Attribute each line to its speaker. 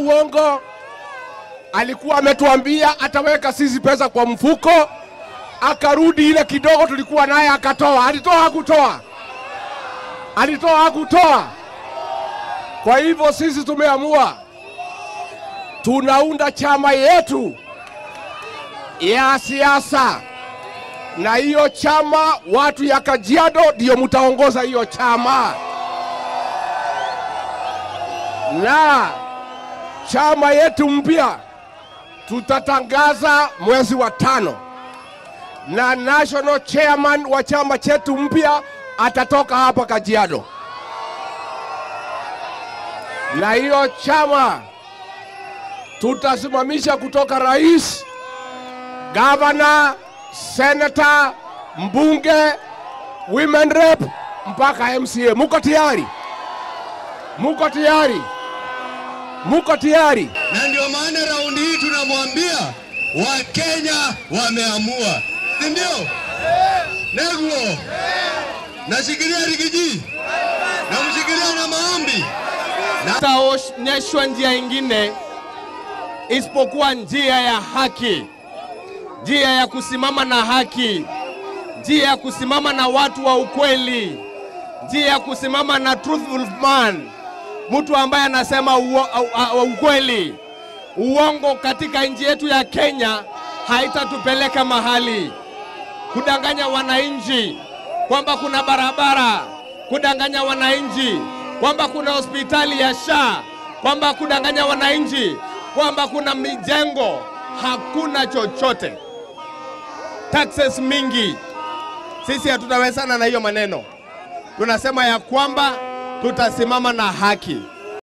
Speaker 1: Uongo. Alikuwa ametuambia ataweka sisi pesa kwa mfuko, akarudi ile kidogo tulikuwa naye akatoa. Alitoa hakutoa. Kwa hivyo sisi tumeamua tunaunda chama yetu ya siasa, na hiyo chama watu ya Kajiado ndio mtaongoza hiyo chama. Na chama yetu mpya tutatangaza mwezi wa 5, na national chairman wa chama chetu mpya atatoka hapa Kajiado. Na hiyo chama tutasimamisha kutoka rais, governor, senator, mbunge, women rep mpaka MCA. Muko tayari? Muko tayari?
Speaker 2: Na ndio maana raundi hii tunamwambia Wakenya wameamua. Si ndio? Neguo. Nashikilia Rigiji. Na mshikilia na maombi.
Speaker 3: Taonyeshwa njia ingine isipokuwa njia ya haki. Njia ya kusimama na haki. Njia ya kusimama na watu wa ukweli. Njia ya kusimama na truthful man. Mtu ambaye anasema ukweli. Uongo katika nchi yetu ya Kenya haitatupeleka mahali. Kudanganya wananchi kwamba kuna barabara, kudanganya wananchi kwamba kuna hospitali ya SHA, kwamba kudanganya wananchi kwamba kuna mijengo, hakuna chochote. Taxes mingi. Sisi hatutawezana na hiyo maneno. Tunasema ya kwamba tutasimama na haki.